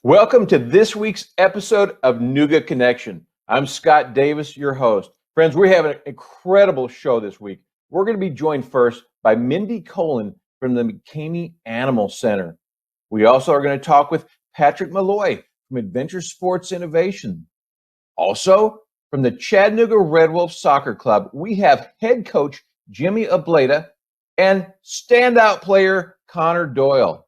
Welcome to this week's episode of Nooga Connection. I'm Scott Davis, your host. Friends, we have an incredible show this week. We're going to be joined first by Mindy Kolin from the McKamey Animal Center. We also are going to talk with Patrick Molloy from Adventure Sports Innovation. Also, from the Chattanooga Red Wolf Soccer Club, we have head coach Jimmy Obleda and standout player Conor Doyle.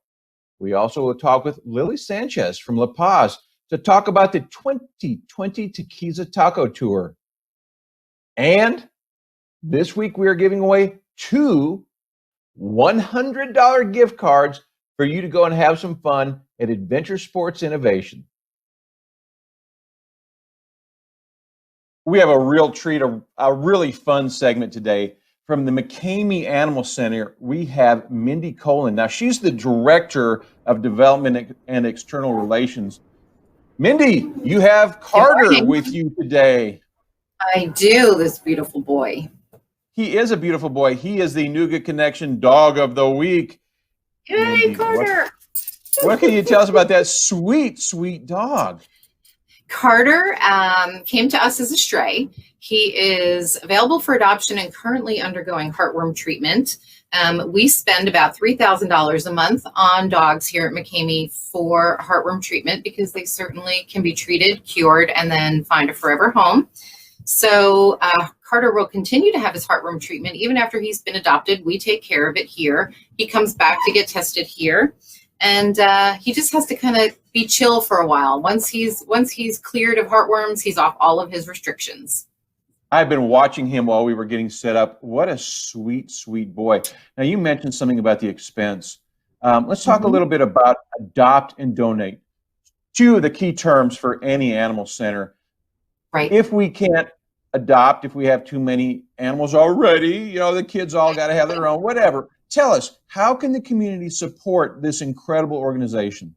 We also will talk with Lily Sanchez from La Paz to talk about the 2020 Taquiza Taco Tour. And this week we are giving away two $100 gift cards for you to go and have some fun at Adventure Sports Innovation. We have a real treat, a really fun segment today. From the McKamey Animal Center, we have Mindy Kolin. Now, she's the Director of Development and External Relations. Mindy, you have Carter with you today. I do, this beautiful boy. He is a beautiful boy. He is the Nooga Connection Dog of the Week. Yay, Mindy, Carter! What can you tell us about that sweet, sweet dog? Carter came to us as a stray. He is available for adoption and currently undergoing heartworm treatment. We spend about $3,000 a month on dogs here at McKamey for heartworm treatment because they certainly can be treated, cured, and then find a forever home. So Carter will continue to have his heartworm treatment even after he's been adopted. We take care of it here. He comes back to get tested here. And he just has to kind of be chill for a while. Once he's cleared of heartworms, he's off all of his restrictions. I've been watching him while we were getting set up. What a sweet, sweet boy. Now, you mentioned something about the expense. Let's talk a little bit about adopt and donate. Two of the key terms for any animal center. Right. If we can't adopt, if we have too many animals already, the kids all got to have their own, whatever. Tell us, how can the community support this incredible organization?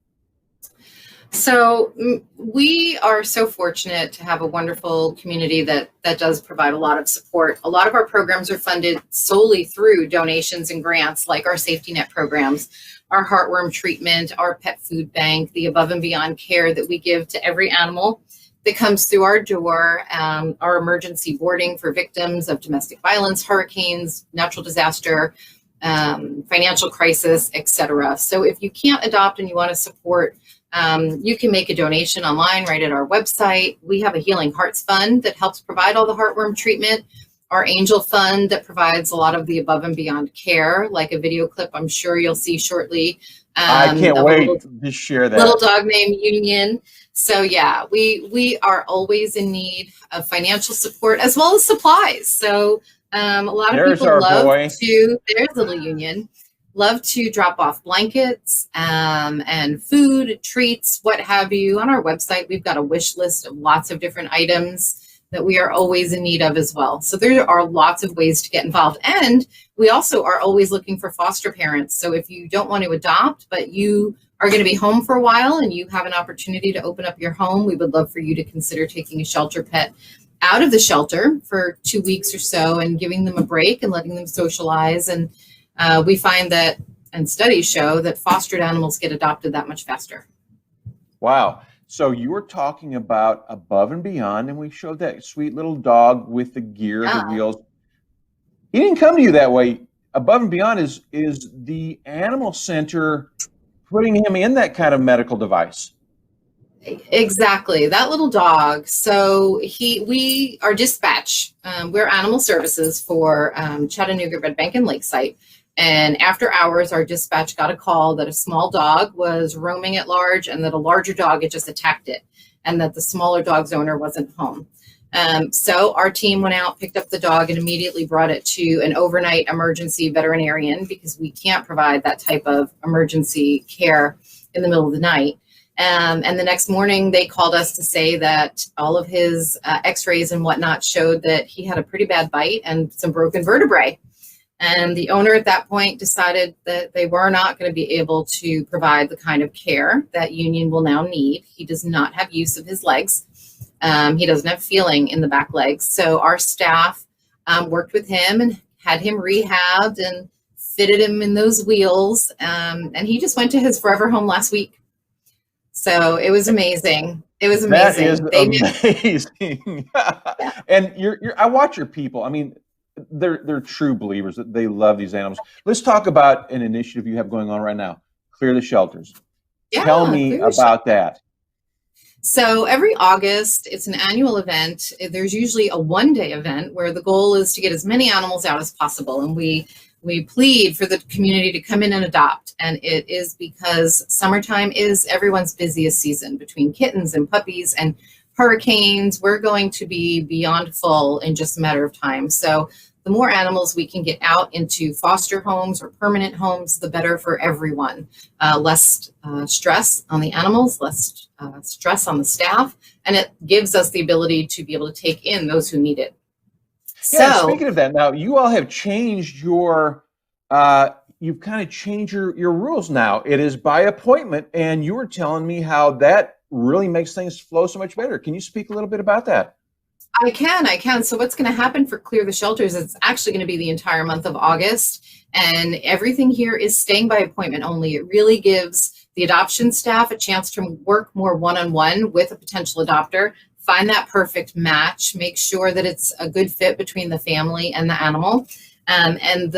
So we are so fortunate to have a wonderful community that does provide a lot of support. A lot of our programs are funded solely through donations and grants, like our safety net programs, our heartworm treatment, our pet food bank, the above and beyond care that we give to every animal that comes through our door, our emergency boarding for victims of domestic violence, hurricanes, natural disaster, financial crisis, etc. So if you can't adopt and you want to support, you can make a donation online right at our website. We have a Healing Hearts Fund that helps provide all the heartworm treatment. Our Angel Fund that provides a lot of the above and beyond care, like a video clip I'm sure you'll see shortly. I can't wait to share that. Little dog named Union. So yeah, we are always in need of financial support as well as supplies. So a lot of people love to, there's Little Union, love to drop off blankets and food, treats, what have you. On our website, we've got a wish list of lots of different items that we are always in need of as well. So there are lots of ways to get involved. And we also are always looking for foster parents. So if you don't want to adopt, but you are going to be home for a while and you have an opportunity to open up your home, we would love for you to consider taking a shelter pet out of the shelter for 2 weeks or so and giving them a break and letting them socialize. And we find that, and studies show that fostered animals get adopted that much faster. Wow. So you were talking about above and beyond, and we showed that sweet little dog with the gear, the wheels. He didn't come to you that way. Above and beyond is the animal center putting him in that kind of medical device. Exactly, that little dog. So we are dispatch. We're animal services for Chattanooga, Red Bank, and Lakeside. And after hours, our dispatch got a call that a small dog was roaming at large and that a larger dog had just attacked it and that the smaller dog's owner wasn't home. So our team went out, picked up the dog, and immediately brought it to an overnight emergency veterinarian because we can't provide that type of emergency care in the middle of the night. And the next morning, they called us to say that all of his x-rays and whatnot showed that he had a pretty bad bite and some broken vertebrae. And the owner at that point decided that they were not going to be able to provide the kind of care that Union will now need. He does not have use of his legs. He doesn't have feeling in the back legs. So our staff worked with him and had him rehabbed and fitted him in those wheels. And he just went to his forever home last week. So it was amazing. It was amazing. That is amazing. Yeah. And I watch your people. I mean, they're true believers that they love these animals. Let's talk about an initiative you have going on right now. Clear the Shelters. Yeah, Tell me about that. So every August, it's an annual event. There's usually a one-day event where the goal is to get as many animals out as possible. And we plead for the community to come in and adopt. And it is because summertime is everyone's busiest season between kittens and puppies and hurricanes. We're going to be beyond full in just a matter of time. So the more animals we can get out into foster homes or permanent homes, the better for everyone. Less stress on the animals, less stress on the staff, and it gives us the ability to be able to take in those who need it. Yeah, so, speaking of that, now you all have changed your, you've kind of changed your rules now. It is by appointment, and you were telling me how that really makes things flow so much better. Can you speak a little bit about that? I can. So what's going to happen for Clear the Shelters, it's actually going to be the entire month of August, and everything here is staying by appointment only. It really gives the adoption staff a chance to work more one-on-one with a potential adopter, find that perfect match, make sure that it's a good fit between the family and the animal. And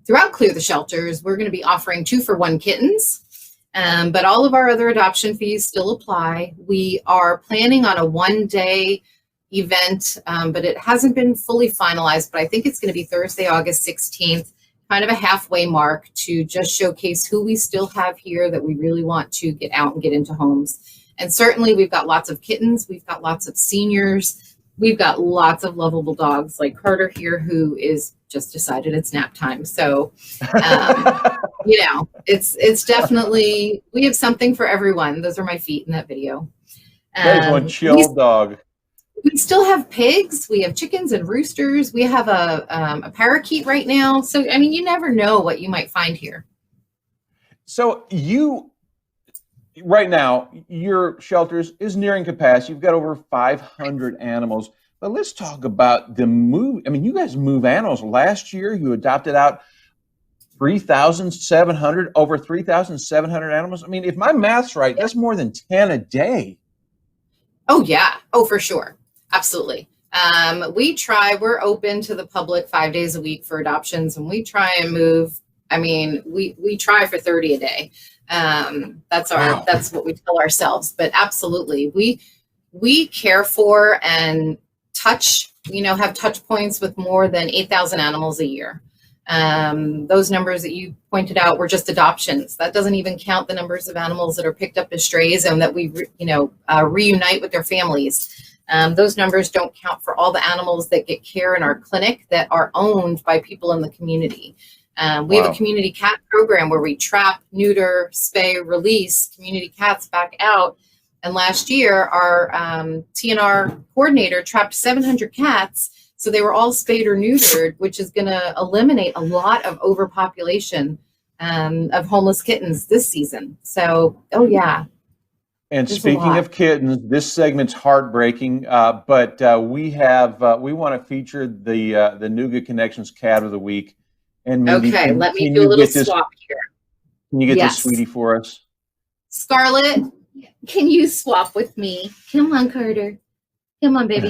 throughout Clear the Shelters, we're going to be offering 2-for-1 kittens. But all of our other adoption fees still apply. We are planning on a one-day event, but it hasn't been fully finalized, but I think it's going to be Thursday, August 16th, kind of a halfway mark to just showcase who we still have here that we really want to get out and get into homes. And certainly we've got lots of kittens, we've got lots of seniors, we've got lots of lovable dogs like Carter here, who is just decided it's nap time. So, you know, it's definitely, we have something for everyone. Those are my feet in that video. That is one chill dog. We still have pigs. We have chickens and roosters. We have a parakeet right now. So, I mean, you never know what you might find here. So right now, your shelters is nearing capacity. You've got over 500 animals. But let's talk about the move. I mean, you guys move animals. Last year, you adopted out 3,700, over 3,700 animals. I mean, if my math's right, that's more than 10 a day. Oh, yeah. Oh, for sure. Absolutely. We're open to the public 5 days a week for adoptions, and we try and move. I mean, we try for 30 a day. That's what we tell ourselves, but absolutely. We care for and have touch points with more than 8,000 animals a year. Those numbers that you pointed out were just adoptions. That doesn't even count the numbers of animals that are picked up as strays and that we, reunite with their families. Those numbers don't count for all the animals that get care in our clinic that are owned by people in the community. We have a community cat program where we trap, neuter, spay, release community cats back out. And last year, our TNR coordinator trapped 700 cats. So they were all spayed or neutered, which is going to eliminate a lot of overpopulation of homeless kittens this season. So, oh, yeah. And speaking of kittens, this segment's heartbreaking, but we want to feature the Nooga Connections Cat of the Week. And Mindy, okay, let me do a little swap here. Can you get this sweetie for us? Scarlett, can you swap with me? Come on, Carter. Come on, baby.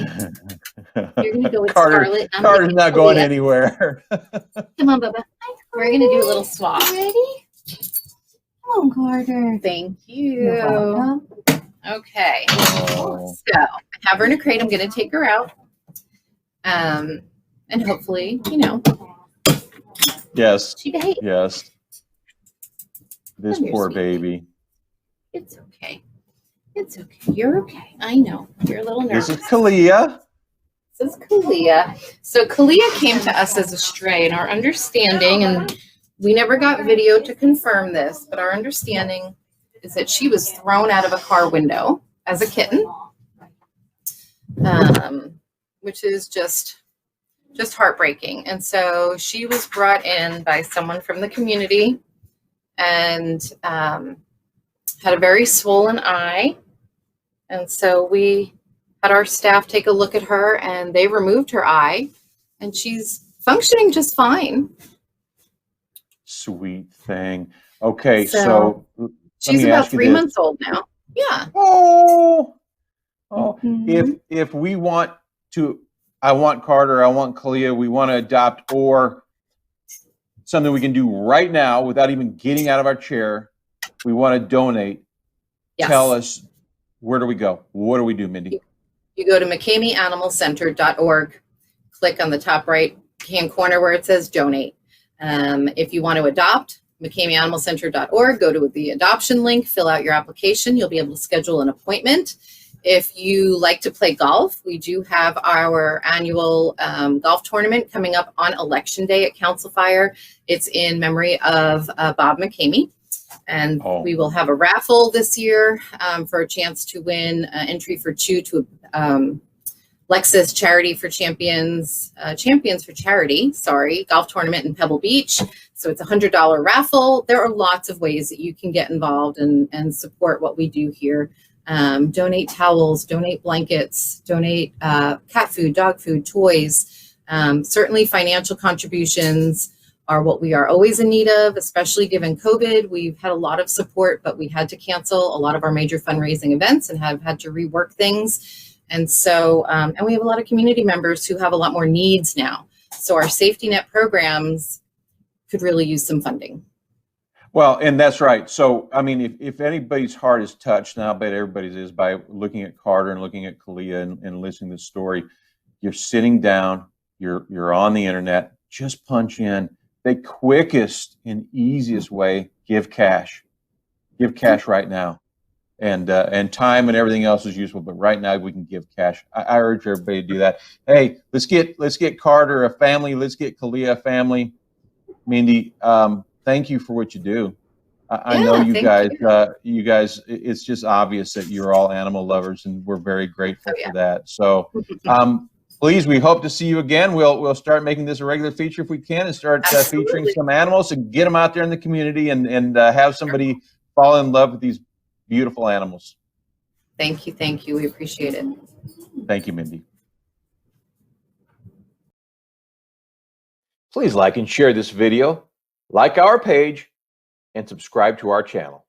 You're going to go with Scarlett. Carter's not going anywhere. Come on, Bubba. We're going to do a little swap. Ready? Come on, Carter. Thank you. Okay. Oh. So I have her in a crate. I'm going to take her out. And hopefully, Yes. she behaves. Yes. This poor baby. It's okay. It's okay. You're okay. I know. You're a little nervous. This is Kalia. This is Kalia. So Kalia came to us as a stray, and our understanding, and we never got video to confirm this, but our understanding is that she was thrown out of a car window as a kitten, which is just heartbreaking. And so she was brought in by someone from the community and had a very swollen eye. And so we had our staff take a look at her, and they removed her eye, and she's functioning just fine. Sweet thing. Okay, so She's about 3 months old now. Yeah. Oh, Mhm. if we want to, I want Carter, I want Kalia, we want to adopt, or something we can do right now without even getting out of our chair, we want to donate. Yes. Tell us, where do we go? What do we do, Mindy? You go to McKameyAnimalCenter.org, click on the top right hand corner where it says donate. If you want to adopt, McKameyAnimalCenter.org, go to the adoption link, fill out your application. You'll be able to schedule an appointment. If you like to play golf, we do have our annual golf tournament coming up on Election Day at Council Fire. It's in memory of Bob McKamey. And we will have a raffle this year for a chance to win entry for two to Lexus Charity for Champions for Charity, golf tournament in Pebble Beach. So it's a $100 raffle. There are lots of ways that you can get involved and support what we do here. Donate towels, donate blankets, donate cat food, dog food, toys. Certainly financial contributions are what we are always in need of, especially given COVID. We've had a lot of support, but we had to cancel a lot of our major fundraising events and have had to rework things. And so, and we have a lot of community members who have a lot more needs now. So our safety net programs could really use some funding. Well, and that's right. So, I mean, if anybody's heart is touched, and I'll bet everybody's is, by looking at Carter and looking at Kalia and listening to the story, you're sitting down, you're on the internet, just punch in the quickest and easiest way, give cash right now. And time and everything else is useful, but right now we can give cash. I urge everybody to do that. Hey, let's get Carter a family. Let's get Kalia a family. Mindy, thank you for what you do. I know you guys. It's just obvious that you're all animal lovers, and we're very grateful for that. So, please, we hope to see you again. We'll start making this a regular feature if we can, and start featuring some animals and get them out there in the community, and have somebody fall in love with these beautiful animals. Thank you. We appreciate it. Thank you, Mindy. Please like and share this video, like our page, and subscribe to our channel.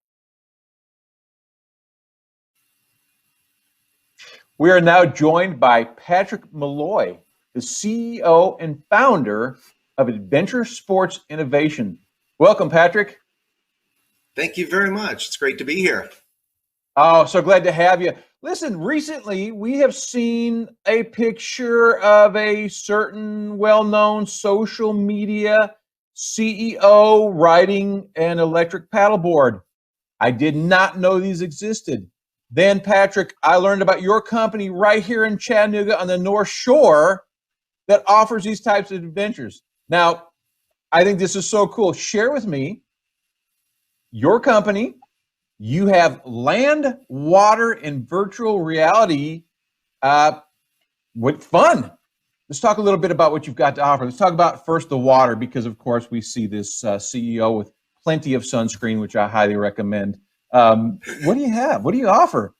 We are now joined by Patrick Molloy, the CEO and founder of Adventure Sports Innovation. Welcome, Patrick. Thank you very much. It's great to be here. Oh, so glad to have you. Listen, recently we have seen a picture of a certain well-known social media CEO riding an electric paddleboard. I did not know these existed. Then, Patrick, I learned about your company right here in Chattanooga on the North Shore that offers these types of adventures. Now, I think this is so cool. Share with me your company. You have land, water, and virtual reality. What fun. Let's talk a little bit about what you've got to offer. Let's talk about first the water, because of course we see this CEO with plenty of sunscreen, which I highly recommend. What do you have? What do you offer?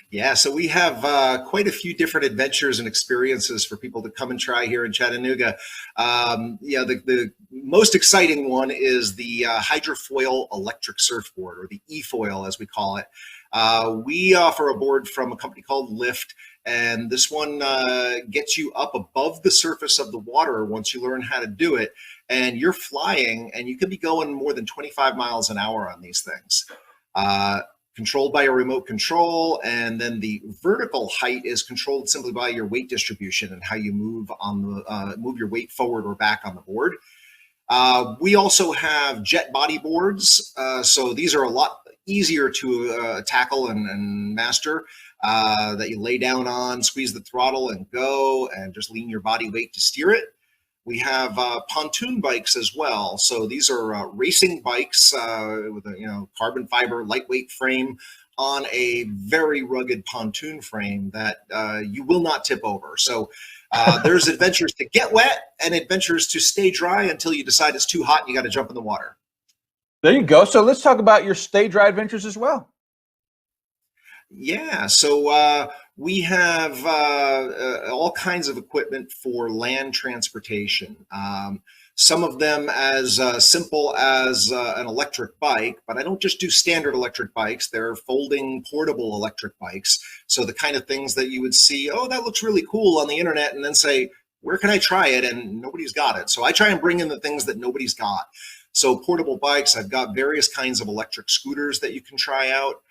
Yeah, so we have quite a few different adventures and experiences for people to come and try here in Chattanooga. The most exciting one is the hydrofoil electric surfboard, or the e-foil as we call it. We offer a board from a company called Lift, and this one gets you up above the surface of the water once you learn how to do it, and you're flying, and you can be going more than 25 miles an hour on these things. Controlled by a remote control, and then the vertical height is controlled simply by your weight distribution and how you move on the move your weight forward or back on the board. We also have jet body boards, so these are a lot easier to tackle and master. That you lay down on, squeeze the throttle, and go, and just lean your body weight to steer it. We have pontoon bikes as well. So these are racing bikes with a carbon fiber lightweight frame on a very rugged pontoon frame that you will not tip over. So there's adventures to get wet and adventures to stay dry until you decide it's too hot and you got to jump in the water. There you go. So let's talk about your stay dry adventures as well. Yeah, so we have all kinds of equipment for land transportation. Some of them as simple as an electric bike, but I don't just do standard electric bikes. They're folding portable electric bikes. So the kind of things that you would see, oh, that looks really cool on the internet, and then say, where can I try it? And nobody's got it. So I try and bring in the things that nobody's got. So portable bikes, I've got various kinds of electric scooters that you can try out,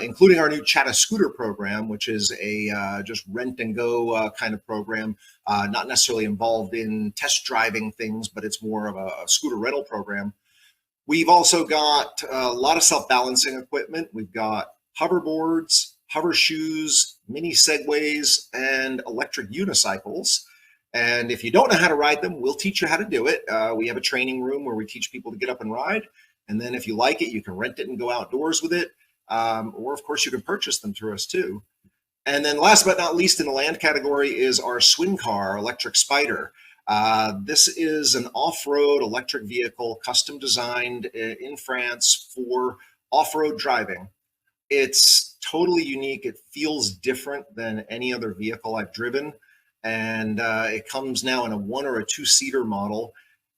including our new Chattanooga scooter program, which is a just rent and go kind of program, not necessarily involved in test driving things, but it's more of a scooter rental program. We've also got a lot of self-balancing equipment. We've got hoverboards, hover shoes, mini segways, and electric unicycles. And if you don't know how to ride them, we'll teach you how to do it. We have a training room where we teach people to get up and ride. And then if you like it, you can rent it and go outdoors with it. Or of course you can purchase them through us too. And then last but not least in the land category is our swing car, Electric Spider. This is an off-road electric vehicle, custom designed in France for off-road driving. It's totally unique. It feels different than any other vehicle I've driven. And it comes now in a 1 or a 2-seater model.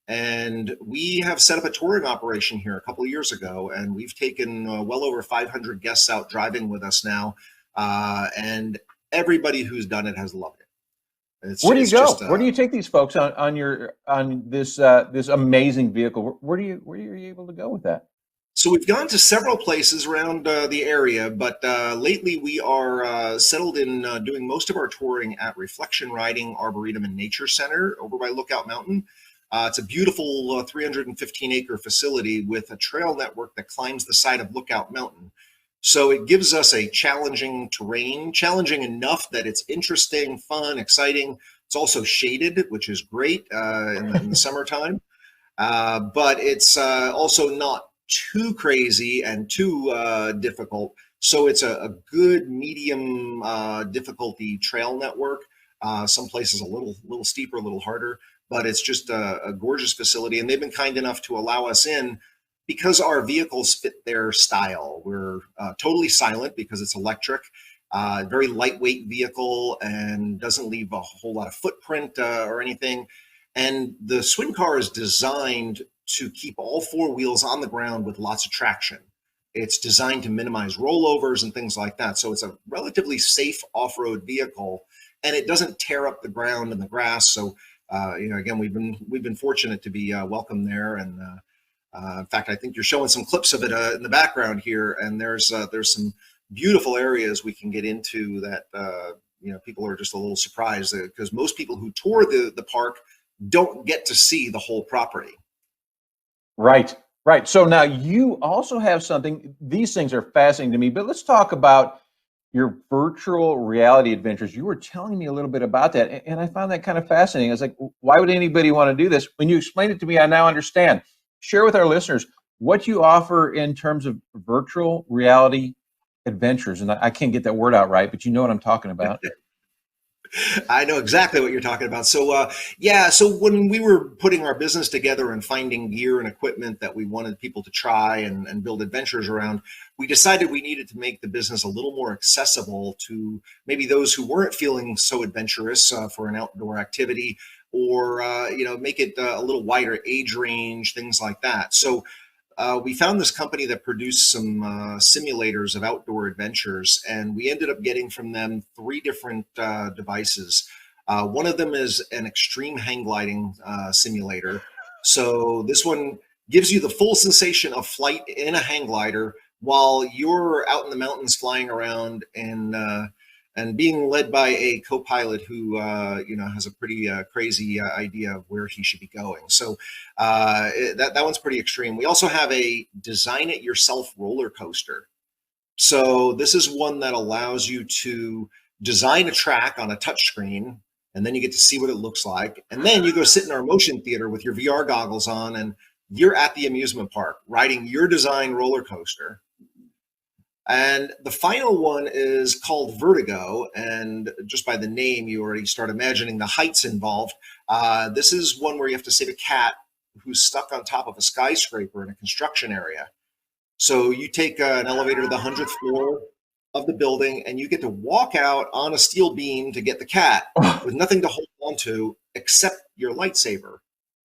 And we have set up a touring operation here a couple of years ago, and we've taken well over 500 guests out driving with us now. And everybody who's done it has loved it. Where do you go? Where do you take these folks on this amazing vehicle? Where are you able to go with that? So we've gone to several places around the area, but lately we are settled in doing most of our touring at Reflection Riding Arboretum and Nature Center over by Lookout Mountain. It's a beautiful 315-acre facility with a trail network that climbs the side of Lookout Mountain. So it gives us a challenging terrain, challenging enough that it's interesting, fun, exciting. It's also shaded, which is great in the summertime, but it's also not too crazy and too difficult. So it's a good medium difficulty trail network. Some places a little steeper, a little harder, but it's just a gorgeous facility. And they've been kind enough to allow us in because our vehicles fit their style. We're totally silent because it's electric, very lightweight vehicle and doesn't leave a whole lot of footprint or anything. And the swing car is designed to keep all 4 wheels on the ground with lots of traction. It's designed to minimize rollovers and things like that. So it's a relatively safe off-road vehicle, and it doesn't tear up the ground and the grass. So, again, we've been fortunate to be welcome there. And in fact, I think you're showing some clips of it in the background here. And there's some beautiful areas we can get into that people are just a little surprised because most people who tour the park don't get to see the whole property. Right. So now you also have something, these things are fascinating to me, but let's talk about your virtual reality adventures. You were telling me a little bit about that, and I found that kind of fascinating. I was like, why would anybody want to do this? When you explained it to me, I now understand. Share with our listeners what you offer in terms of virtual reality adventures. And I can't get that word out right, but you know what I'm talking about. I know exactly what you're talking about. So, so when we were putting our business together and finding gear and equipment that we wanted people to try and build adventures around, we decided we needed to make the business a little more accessible to maybe those who weren't feeling so adventurous for an outdoor activity, or, make it a little wider age range, things like that. So we found this company that produced some simulators of outdoor adventures, and we ended up getting from them 3 different devices. One of them is an extreme hang gliding simulator. So this one gives you the full sensation of flight in a hang glider while you're out in the mountains flying around and being led by a co-pilot who has a pretty crazy idea of where he should be going. So that one's pretty extreme. We also have a design it yourself roller coaster. So this is one that allows you to design a track on a touch screen, and then you get to see what it looks like. And then you go sit in our motion theater with your VR goggles on, and you're at the amusement park riding your design roller coaster. And the final one is called Vertigo, and just by the name, you already start imagining the heights involved. This is one where you have to save a cat who's stuck on top of a skyscraper in a construction area. So you take an elevator to the 100th floor of the building, and you get to walk out on a steel beam to get the cat with nothing to hold on to except your lightsaber.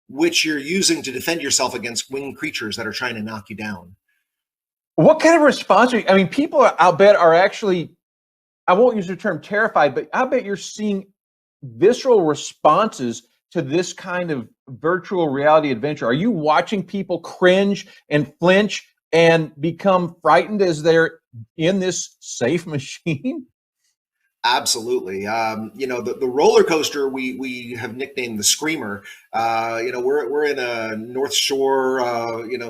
which you're using to defend yourself against winged creatures that are trying to knock you down. What kind of response are you? I mean, people, I'll bet, are actually, I won't use the term terrified, but I bet you're seeing visceral responses to this kind of virtual reality adventure. Are you watching people cringe and flinch and become frightened as they're in this safe machine? Absolutely. The roller coaster we have nicknamed the Screamer. We're in a North Shore,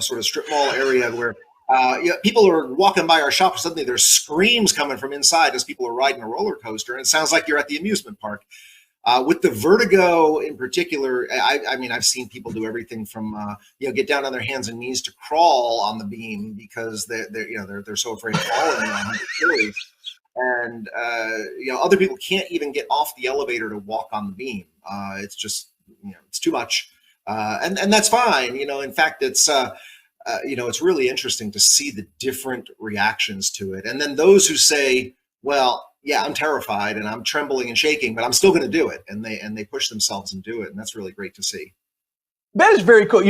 sort of strip mall area where people are walking by our shop. Suddenly there's screams coming from inside as people are riding a roller coaster, and it sounds like you're at the amusement park. With the vertigo in particular, I've seen people do everything from get down on their hands and knees to crawl on the beam because they're so afraid of falling 100 stories. And other people can't even get off the elevator to walk on the beam. It's just it's too much, and that's fine. In fact, it's it's really interesting to see the different reactions to it. And then those who say, well, yeah, I'm terrified and I'm trembling and shaking, but I'm still going to do it, and they push themselves and do it, and that's really great to see. That is very cool.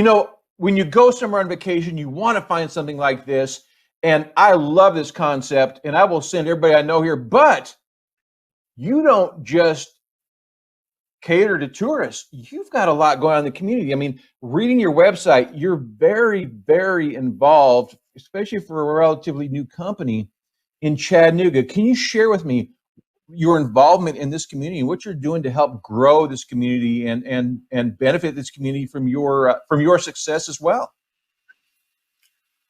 When you go somewhere on vacation, you want to find something like this. And I love this concept, and I will send everybody I know here, but you don't just cater to tourists. You've got a lot going on in the community. I mean, reading your website, you're very, very involved, especially for a relatively new company in Chattanooga. Can you share with me your involvement in this community and what you're doing to help grow this community and benefit this community from your success as well?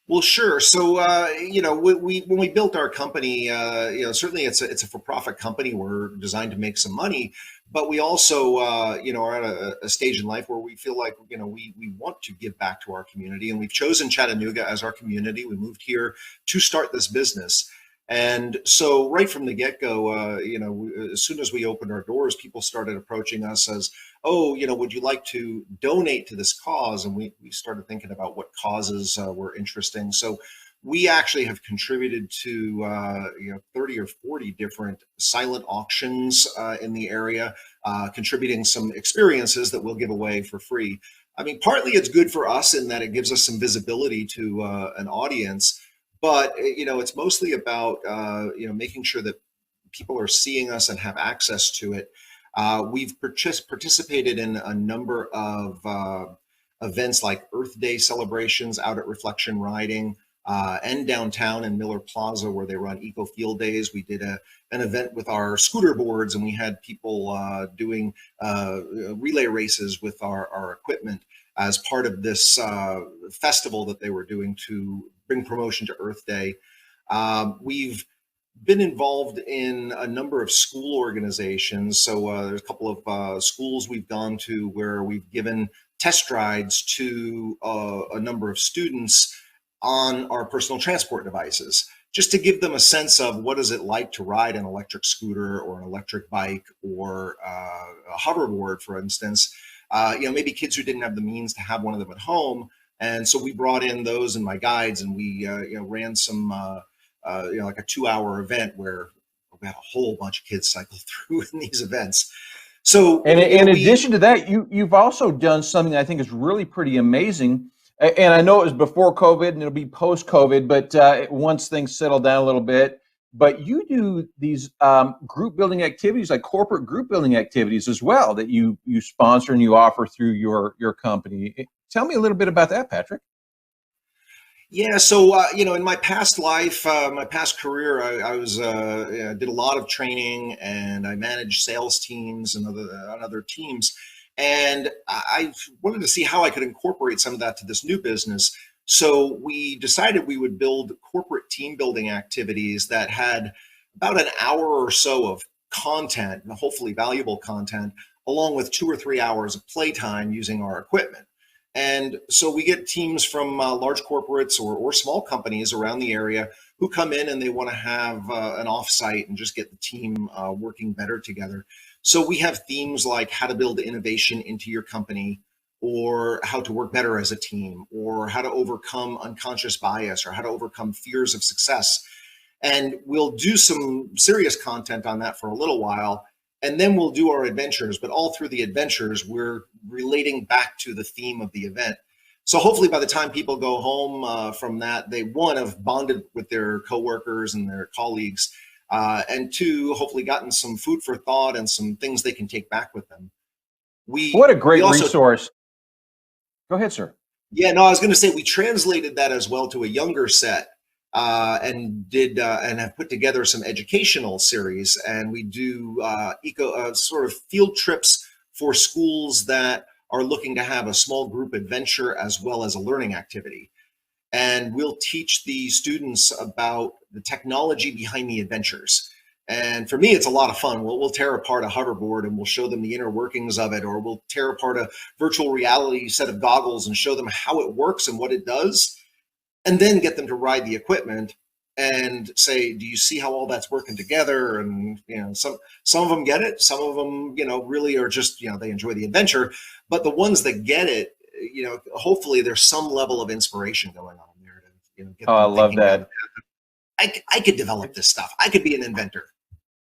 Well, sure. So, when we built our company, certainly it's a for-profit company. We're designed to make some money, but we also, are at a stage in life where we feel like, we want to give back to our community, and we've chosen Chattanooga as our community. We moved here to start this business. And so right from the get-go, as soon as we opened our doors, people started approaching us as, oh, would you like to donate to this cause? And we started thinking about what causes were interesting. So we actually have contributed to 30 or 40 different silent auctions in the area, contributing some experiences that we'll give away for free. I mean, partly it's good for us in that it gives us some visibility to an audience. But, it's mostly about, making sure that people are seeing us and have access to it. We've participated in a number of events like Earth Day celebrations out at Reflection Riding and downtown in Miller Plaza, where they run Eco Field Days. We did an event with our scooter boards, and we had people doing relay races with our equipment as part of this festival that they were doing to bring promotion to Earth Day. We've been involved in a number of school organizations. So there's a couple of schools we've gone to where we've given test rides to a number of students on our personal transport devices, just to give them a sense of what is it like to ride an electric scooter or an electric bike or a hoverboard, for instance. Maybe kids who didn't have the means to have one of them at home. And so we brought in those and my guides, and we ran some like a 2-hour event where we had a whole bunch of kids cycle through in these events. So, and in addition to that, you've also done something I think is really pretty amazing. And I know it was before COVID and it'll be post-COVID, but once things settle down a little bit. But you do these group building activities, like corporate group building activities as well, that you sponsor and you offer through your company. Tell me a little bit about that, Patrick. Yeah, so in my past life, my past career, I was did a lot of training, and I managed sales teams and other teams, and I wanted to see how I could incorporate some of that to this new business. So we decided we would build corporate team building activities that had about an hour or so of content, hopefully valuable content, along with 2 or 3 hours of playtime using our equipment. And so we get teams from large corporates or small companies around the area who come in and they want to have an offsite and just get the team working better together. So we have themes like how to build innovation into your company, or how to work better as a team, or how to overcome unconscious bias, or how to overcome fears of success. And we'll do some serious content on that for a little while. And then we'll do our adventures, but all through the adventures, we're relating back to the theme of the event. So hopefully by the time people go home from that, they, one, have bonded with their coworkers and their colleagues, and two, hopefully gotten some food for thought and some things they can take back with them. What a great resource. Go ahead, sir. Yeah, no, I was going to say we translated that as well to a younger set, and did and have put together some educational series, and we do sort of field trips for schools that are looking to have a small group adventure as well as a learning activity. And we'll teach the students about the technology behind the adventures. And for me, it's a lot of fun. We'll tear apart a hoverboard and we'll show them the inner workings of it, or we'll tear apart a virtual reality set of goggles and show them how it works and what it does, and then get them to ride the equipment and say, do you see how all that's working together? And, you know, some of them get it. Some of them, you know, really are just, you know, they enjoy the adventure. But the ones that get it, you know, hopefully there's some level of inspiration going on there to, you know, get them I love that. I could develop this stuff. I could be an inventor.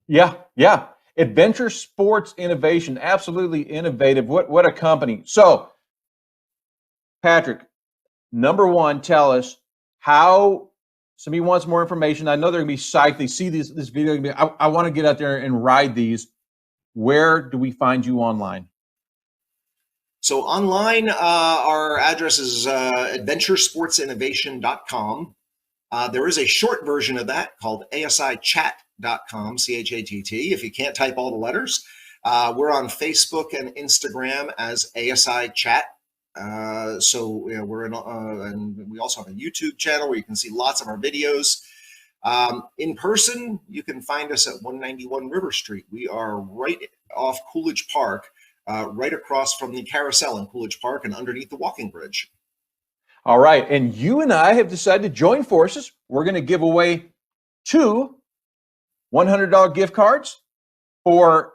Yeah, yeah. Adventure Sports Innovation, absolutely innovative. What a company. So, Patrick, number one, tell us how somebody wants more information. I know they're going to be psyched. They see this video. I want to get out there and ride these. Where do we find you online? So online, our address is adventuresportsinnovation.com. There is a short version of that called asichat.com, C-H-A-T-T, if you can't type all the letters. We're on Facebook and Instagram as ASI Chat. So you know, we're in, and we also have a YouTube channel where you can see lots of our videos. In person, you can find us at 191 River Street. We are right off Coolidge Park, right across from the carousel in Coolidge Park and underneath the walking bridge. All right. And you and I have decided to join forces. We're going to give away 2 $100 gift cards for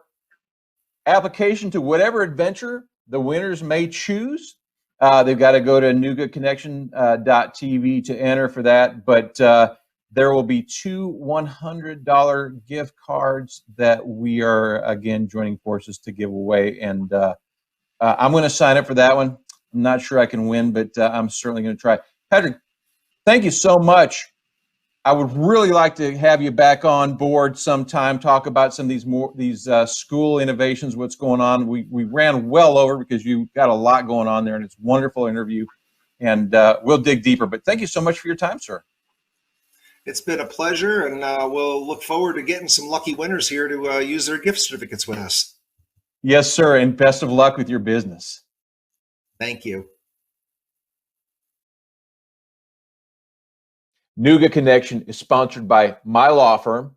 application to whatever adventure the winners may choose. They've got to go to Nooga Connection.tv to enter for that. But there will be 2 $100 gift cards that we are, again, joining forces to give away. And I'm going to sign up for that one. I'm not sure I can win, but I'm certainly going to try. Patrick, thank you so much. I would really like to have you back on board sometime, talk about some of these school innovations, what's going on. We ran well over because you got a lot going on there, and it's a wonderful interview, and we'll dig deeper. But thank you so much for your time, sir. It's been a pleasure, and we'll look forward to getting some lucky winners here to use their gift certificates with us. Yes, sir, and best of luck with your business. Thank you. Nooga Connection is sponsored by my law firm,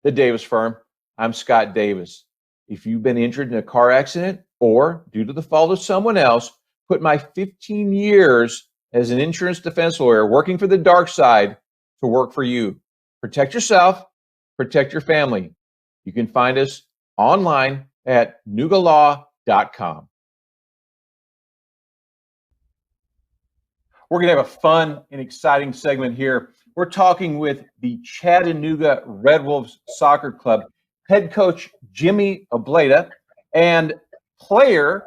the Davis Firm. I'm Scott Davis. If you've been injured in a car accident or due to the fault of someone else, put my 15 years as an insurance defense lawyer working for the dark side to work for you. Protect yourself, protect your family. You can find us online at noogalaw.com. We're going to have a fun and exciting segment here. We're talking with the Chattanooga Red Wolves Soccer Club head coach Jimmy Obleda and player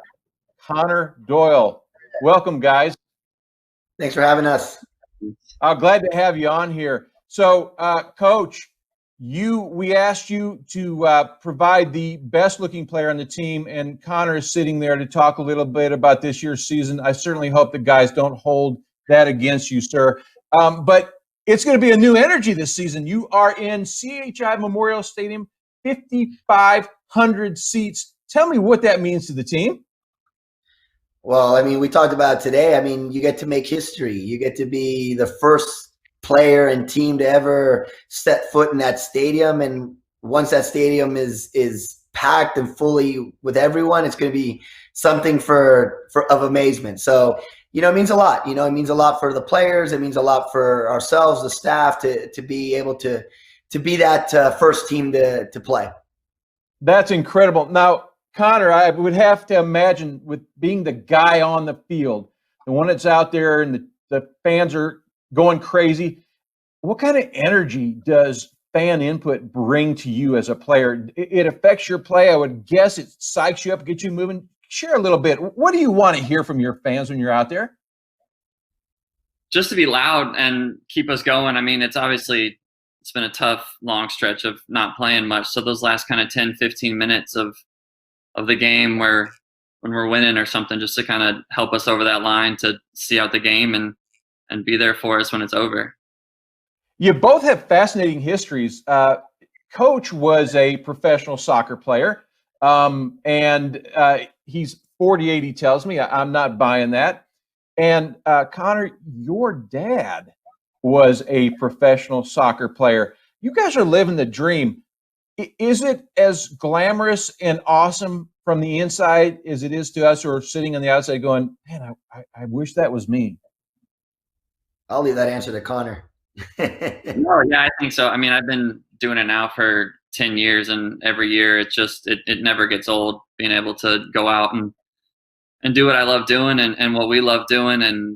Conor Doyle. Welcome, guys. Thanks for having us. Glad to have you on here. So, Coach, we asked you to provide the best-looking player on the team, and Conor is sitting there to talk a little bit about this year's season. I certainly hope the guys don't hold that against you, sir. But it's going to be a new energy this season. You are in CHI Memorial Stadium, 5,500 seats. Tell me what that means to the team. Well, I mean, we talked about it today. I mean, you get to make history. You get to be the first player and team to ever set foot in that stadium. And once that stadium is packed and fully with everyone, it's going to be something of amazement. So, you know, it means a lot. You know, it means a lot for the players. It means a lot for ourselves, the staff, to be able to be that first team to play. That's incredible. Now, Conor, I would have to imagine, with being the guy on the field, the one that's out there and the fans are going crazy, what kind of energy does fan input bring to you as a player? It affects your play. I would guess it psychs you up, gets you moving. Share a little bit. What do you want to hear from your fans when you're out there? Just to be loud and keep us going. I mean, it's been a tough, long stretch of not playing much. So those last kind of 10, 15 minutes of the game when we're winning or something, just to kind of help us over that line to see out the game and be there for us when it's over. You both have fascinating histories. Coach was a professional soccer player, and he's 48, he tells me. I'm not buying that. And Conor, your dad was a professional soccer player. You guys are living the dream. Is it as glamorous and awesome from the inside as it is to us who are sitting on the outside going, man, I wish that was me? I'll leave that answer to Conor. No, yeah, I think so. I mean, I've been doing it now for 10 years, and every year it never gets old being able to go out and do what I love doing and what we love doing. And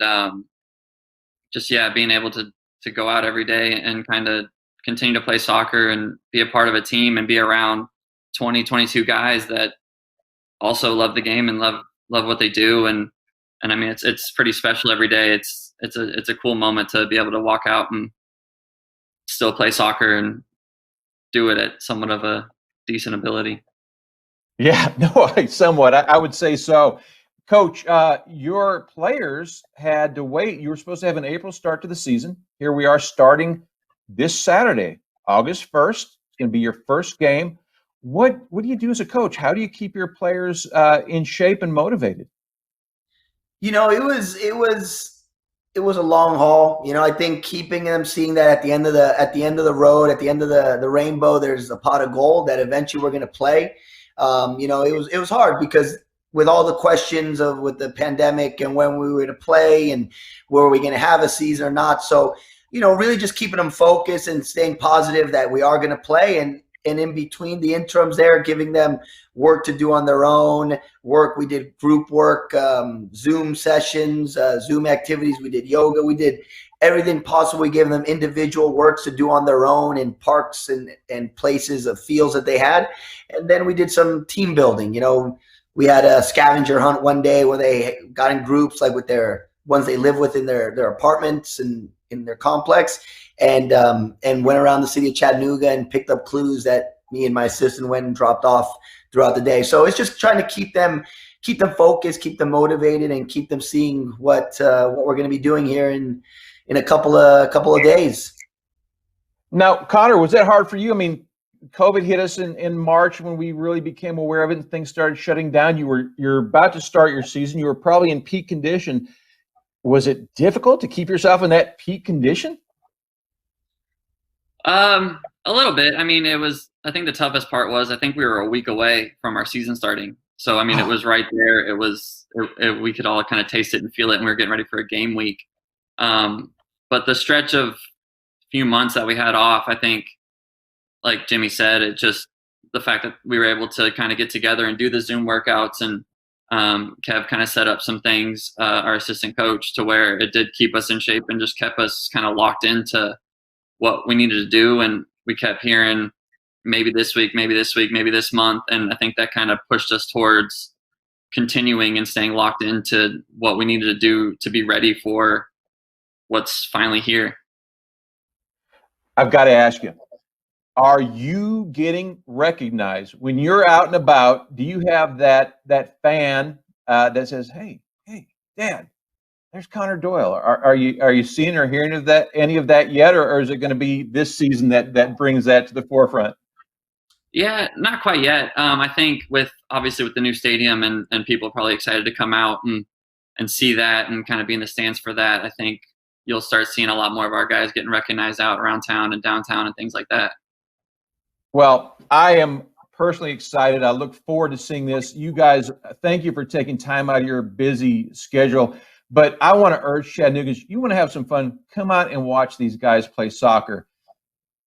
being able to go out every day and kind of continue to play soccer and be a part of a team and be around 20, 22 guys that also love the game and love what they do. And I mean, it's pretty special every day. It's a cool moment to be able to walk out and still play soccer and do it at somewhat of a decent ability. Yeah, no, somewhat. I would say so. Coach, your players had to wait. You were supposed to have an April start to the season. Here we are starting this Saturday, August 1st. It's going to be your first game. What do you do as a coach? How do you keep your players in shape and motivated? You know, it was a long haul. You know, I think keeping them, seeing that at the end of the road, at the end of the rainbow, there's a pot of gold that eventually we're going to play. You know, it was hard because with all the questions with the pandemic and when we were to play and were we going to have a season or not. So, you know, really just keeping them focused and staying positive that we are going to play, and in between the interims there, giving them work to do on their own work. We did group work, Zoom sessions, Zoom activities. We did yoga. We did everything possible. We gave them individual works to do on their own in parks and places of fields that they had. And then we did some team building. You know, we had a scavenger hunt one day where they got in groups, like with their ones they live with in their apartments and in their complex, and went around the city of Chattanooga and picked up clues that me and my assistant went and dropped off throughout the day. So it's just trying to keep them focused, keep them motivated, and keep them seeing what we're going to be doing here in a couple of days. Now, Conor, was that hard for you? I mean, COVID hit us in March when we really became aware of it and things started shutting down. You're about to start your season. You were probably in peak condition. Was it difficult to keep yourself in that peak condition? A little bit. I mean, I think the toughest part was, I think we were a week away from our season starting. So, I mean, it was right there. We could all kind of taste it and feel it, and we were getting ready for a game week. But the stretch of few months that we had off, I think, like Jimmy said, it just, the fact that we were able to kind of get together and do the Zoom workouts, and Kev kind of set up some things, our assistant coach, to where it did keep us in shape and just kept us kind of locked into what we needed to do. And we kept hearing maybe this week, maybe this month. And I think that kind of pushed us towards continuing and staying locked into what we needed to do to be ready for what's finally here. I've got to ask you, are you getting recognized when you're out and about? Do you have that fan that says, hey, Dad, there's Conor Doyle? Are you seeing or hearing of that, any of that yet, or is it going to be this season that brings that to the forefront? Yeah, not quite yet. I think obviously with the new stadium and people probably excited to come out and see that and kind of be in the stands for that, I think you'll start seeing a lot more of our guys getting recognized out around town and downtown and things like that. Well, I am personally excited. I look forward to seeing this. You guys, thank you for taking time out of your busy schedule. But I want to urge Chattanooga, you want to have some fun, come out and watch these guys play soccer.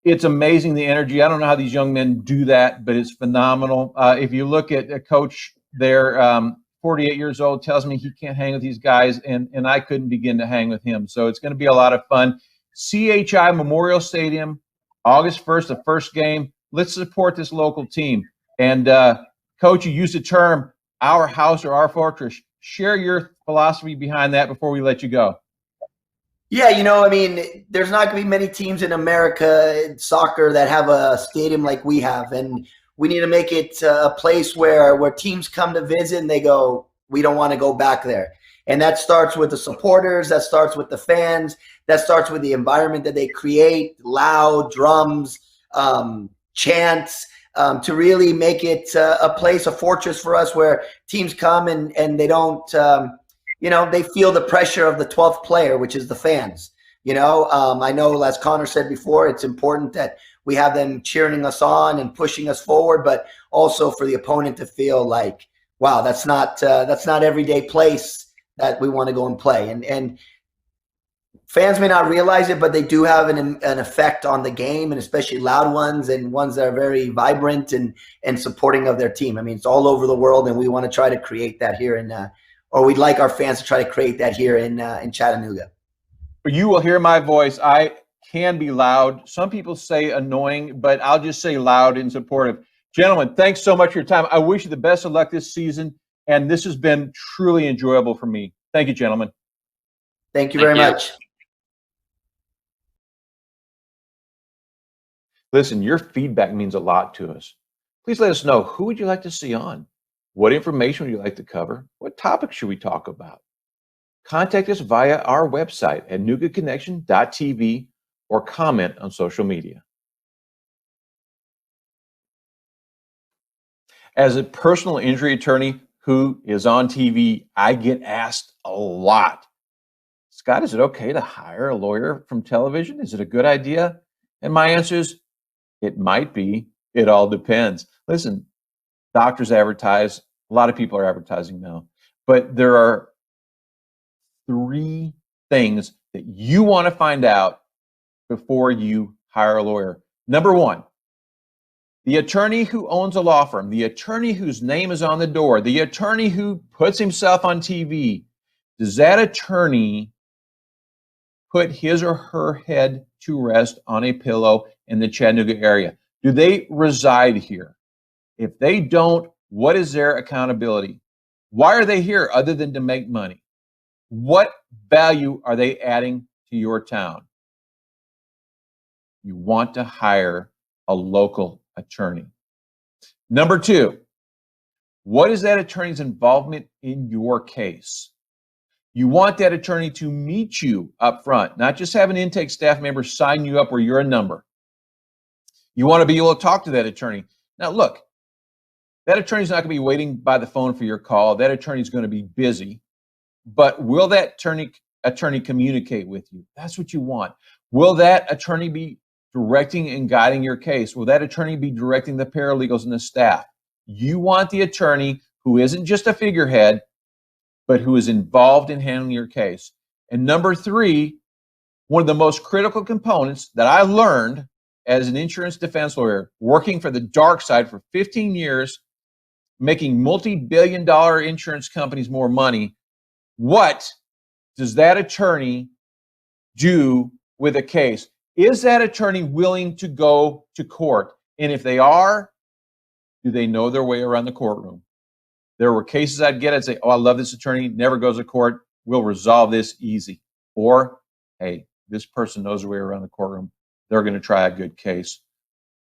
It's amazing, the energy. I don't know how these young men do that, but it's phenomenal. If you look at a coach there, 48 years old, tells me he can't hang with these guys, and I couldn't begin to hang with him. So it's going to be a lot of fun. CHI Memorial Stadium, August 1st, the first game. Let's support this local team. And Coach, you used the term "our house or our fortress." Share your philosophy behind that before we let you go. Yeah, I mean, there's not going to be many teams in America in soccer that have a stadium like we have, and we need to make it a place where teams come to visit and they go, we don't want to go back there. And that starts with the supporters, that starts with the fans, that starts with the environment that they create, loud drums, chants, to really make it a place, a fortress for us where teams come and they don't, they feel the pressure of the 12th player, which is the fans. I know, as Conor said before, it's important that we have them cheering us on and pushing us forward, but also for the opponent to feel like, wow, that's not everyday place that we want to go and play. And fans may not realize it, but they do have an effect on the game, and especially loud ones and ones that are very vibrant and supporting of their team. I mean, it's all over the world, and we want to try to create that here or we'd like our fans to try to create that here in Chattanooga. You will hear my voice. I can be loud. Some people say annoying, but I'll just say loud and supportive. Gentlemen, thanks so much for your time. I wish you the best of luck this season, and this has been truly enjoyable for me. Thank you, gentlemen. Thank you very much. Listen, your feedback means a lot to us. Please let us know, who would you like to see on? What information would you like to cover? What topics should we talk about? Contact us via our website at noogaconnection.tv or comment on social media. As a personal injury attorney who is on TV, I get asked a lot, Scott, is it okay to hire a lawyer from television? Is it a good idea? And my answer is, it might be. It all depends. Listen, doctors advertise. A lot of people are advertising now. But there are 3 things that you want to find out before you hire a lawyer. Number 1, the attorney who owns a law firm, the attorney whose name is on the door, the attorney who puts himself on TV, does that attorney put his or her head to rest on a pillow in the Chattanooga area? Do they reside here? If they don't, what is their accountability? Why are they here other than to make money? What value are they adding to your town? You want to hire a local attorney. Number 2, what is that attorney's involvement in your case? You want that attorney to meet you up front, not just have an intake staff member sign you up where you're a number. You want to be able to talk to that attorney. Now, look, that attorney's not going to be waiting by the phone for your call. That attorney's going to be busy. But will that attorney communicate with you? That's what you want. Will that attorney be directing and guiding your case? Will that attorney be directing the paralegals and the staff? You want the attorney who isn't just a figurehead, but who is involved in handling your case. And number 3, one of the most critical components that I learned as an insurance defense lawyer, working for the dark side for 15 years, making multi-billion-dollar insurance companies more money, what does that attorney do with a case? Is that attorney willing to go to court? And if they are, do they know their way around the courtroom? There were cases I'd say, oh, I love this attorney, never goes to court, we'll resolve this easy. Or, hey, this person knows their way around the courtroom, they're going to try a good case.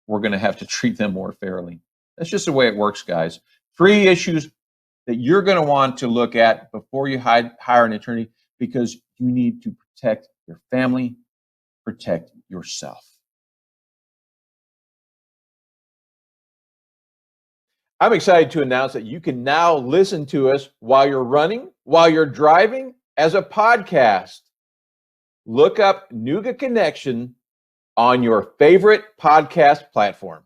We're going to have to treat them more fairly. That's just the way it works, guys. 3 issues that you're going to want to look at before you hire an attorney, because you need to protect your family, protect yourself. I'm excited to announce that you can now listen to us while you're running, while you're driving, as a podcast. Look up Nooga Connection on your favorite podcast platform.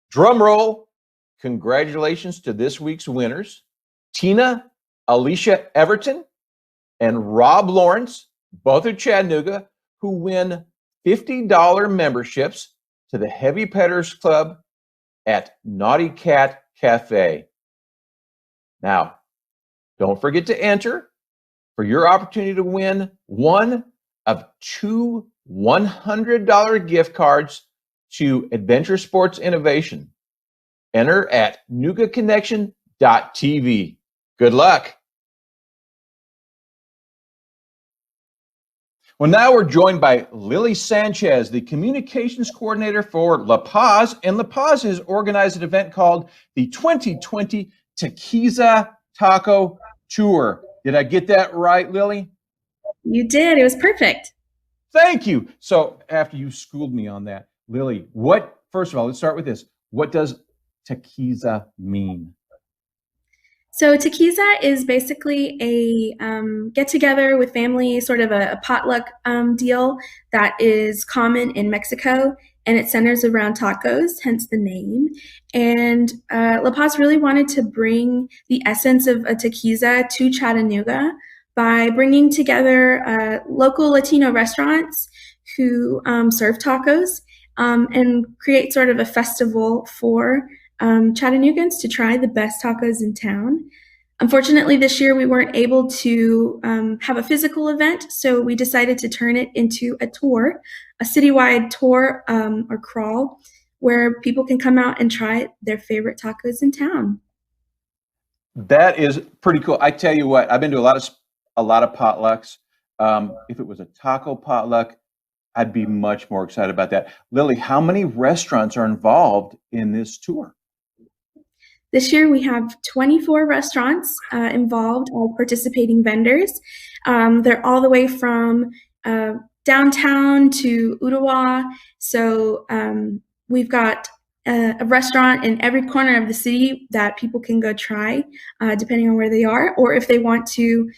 Drum roll. Congratulations to this week's winners, Tina Alicia Everton and Rob Lawrence, both of Chattanooga, who win $50 memberships to the Heavy Petters Club at Naughty Cat Cafe. Now, don't forget to enter for your opportunity to win one of 2 $100 gift cards to Adventure Sports Innovation. Enter at NoogaConnection.tv. Good luck. Well, now we're joined by Lily Sanchez, the communications coordinator for La Paz. And La Paz has organized an event called the 2020 Taquiza Taco Tour. Did I get that right, Lily? You did. It was perfect. Thank you. So after you schooled me on that, Lily, first of all, let's start with this. What does Taquiza mean? So Taquiza is basically a get-together with family, sort of a potluck deal that is common in Mexico, and it centers around tacos, hence the name. And La Paz really wanted to bring the essence of a Taquiza to Chattanooga by bringing together local Latino restaurants who serve tacos and create sort of a festival for Chattanoogaans to try the best tacos in town. Unfortunately, this year we weren't able to have a physical event, so we decided to turn it into a tour, a citywide tour or crawl, where people can come out and try their favorite tacos in town. That is pretty cool. I tell you what, I've been to a lot of potlucks. If it was a taco potluck, I'd be much more excited about that. Lily, how many restaurants are involved in this tour? This year we have 24 restaurants involved, all participating vendors. They're all the way from downtown to Ottawa. So we've got a restaurant in every corner of the city that people can go try, depending on where they are. Or if they want to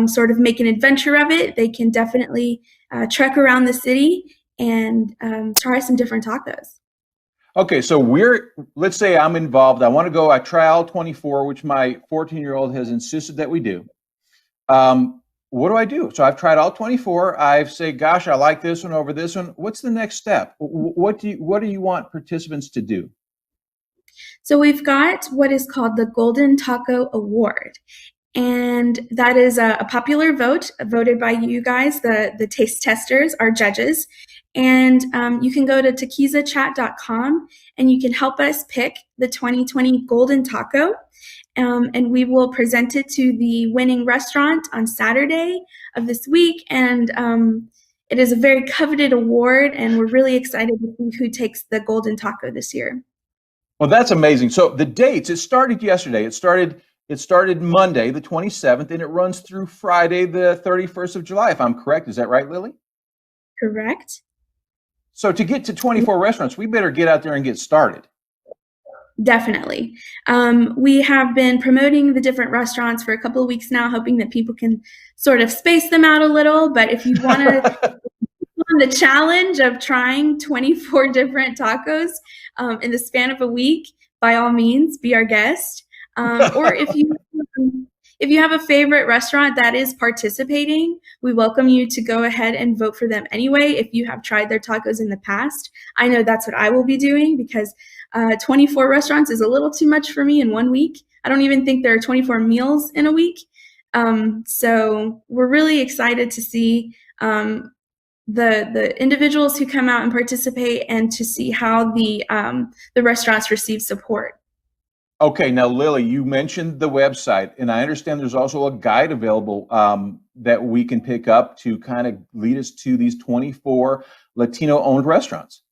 sort of make an adventure of it, they can definitely trek around the city and try some different tacos. Okay, so let's say I'm involved. I want to go, I try all 24, which my 14-year-old has insisted that we do. What do I do? So I've tried all 24. I've said, gosh, I like this one over this one. What's the next step? What do you want participants to do? So we've got what is called the Golden Taco Award. And that is a popular vote voted by you guys, the taste testers, our judges. And you can go to taquizachat.com and you can help us pick the 2020 Golden Taco. And we will present it to the winning restaurant on Saturday of this week. And it is a very coveted award, and we're really excited to see who takes the Golden Taco this year. Well, that's amazing. So the dates, it started yesterday. It started Monday, the 27th, and it runs through Friday, the 31st of July, if I'm correct. Is that right, Lily? Correct. So to get to 24 restaurants, we better get out there and get started. Definitely. We have been promoting the different restaurants for a couple of weeks now, hoping that people can sort of space them out a little. But if you want to the challenge of trying 24 different tacos in the span of a week, by all means, be our guest. Or if you have a favorite restaurant that is participating, we welcome you to go ahead and vote for them anyway if you have tried their tacos in the past. I know that's what I will be doing because 24 restaurants is a little too much for me in 1 week. I don't even think there are 24 meals in a week. So we're really excited to see the individuals who come out and participate and to see how the restaurants receive support. Okay, now Lily, you mentioned the website, and I understand there's also a guide available that we can pick up to kind of lead us to these 24 Latino-owned restaurants.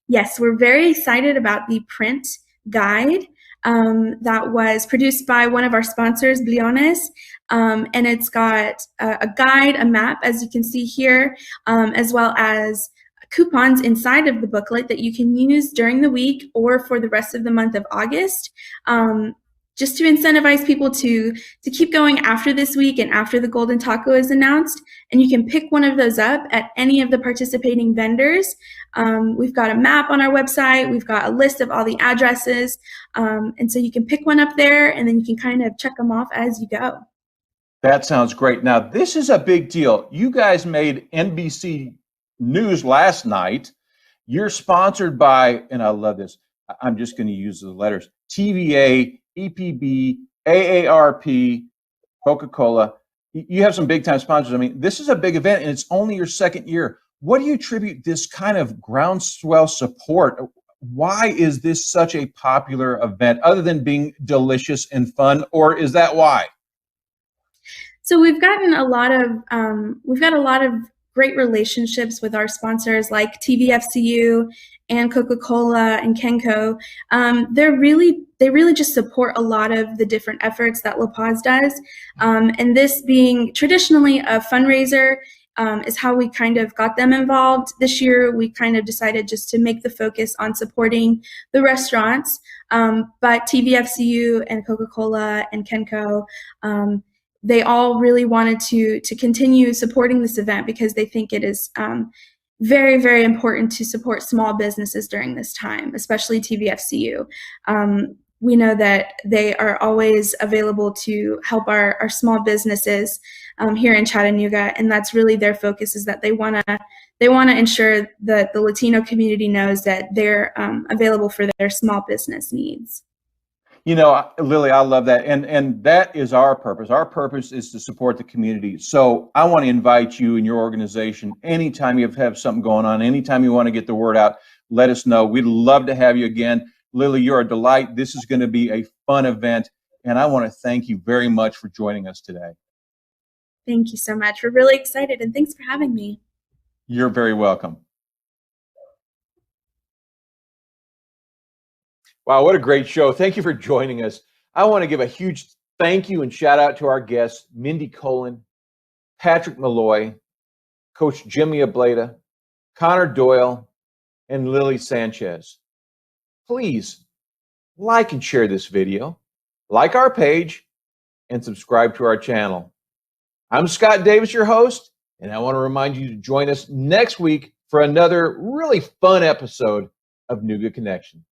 Yes, we're very excited about the print guide that was produced by one of our sponsors, Bliones, and it's got a guide, a map, as you can see here, as well as coupons inside of the booklet that you can use during the week or for the rest of the month of August, just to incentivize people to keep going after this week and after the Golden Taco is announced. And you can pick one of those up at any of the participating vendors. We've got a map on our website. We've got a list of all the addresses. And so you can pick one up there and then you can kind of check them off as you go. That sounds great. Now, this is a big deal. You guys made NBC News last night. You're sponsored by, and I love this, I'm just going to use the letters, TVA, EPB, AARP, Coca-Cola. You have some big time sponsors. I mean, this is a big event and it's only your second year. What do you attribute this kind of groundswell support? Why is this such a popular event other than being delicious and fun, or is that why? So we've got a lot of great relationships with our sponsors like TVFCU and Coca-Cola and Kenco. They really just support a lot of the different efforts that La Paz does. And this being traditionally a fundraiser is how we kind of got them involved. This year, we kind of decided just to make the focus on supporting the restaurants. But TVFCU and Coca-Cola and Kenco, they all really wanted to continue supporting this event because they think it is very, very important to support small businesses during this time, especially TVFCU. We know that they are always available to help our small businesses here in Chattanooga, and that's really their focus, is that they want to ensure that the Latino community knows that they're available for their small business needs. You know, Lily, I love that. And that is our purpose. Our purpose is to support the community. So I want to invite you and your organization, anytime you have something going on, anytime you want to get the word out, let us know. We'd love to have you again. Lily, you're a delight. This is going to be a fun event. And I want to thank you very much for joining us today. Thank you so much. We're really excited, and thanks for having me. You're very welcome. Wow, what a great show. Thank you for joining us. I want to give a huge thank you and shout out to our guests, Mindy Kolin, Patrick Molloy, Coach Jimmy Obleda, Conor Doyle, and Lily Sanchez. Please like and share this video, like our page, and subscribe to our channel. I'm Scott Davis, your host, and I want to remind you to join us next week for another really fun episode of Nooga Connection.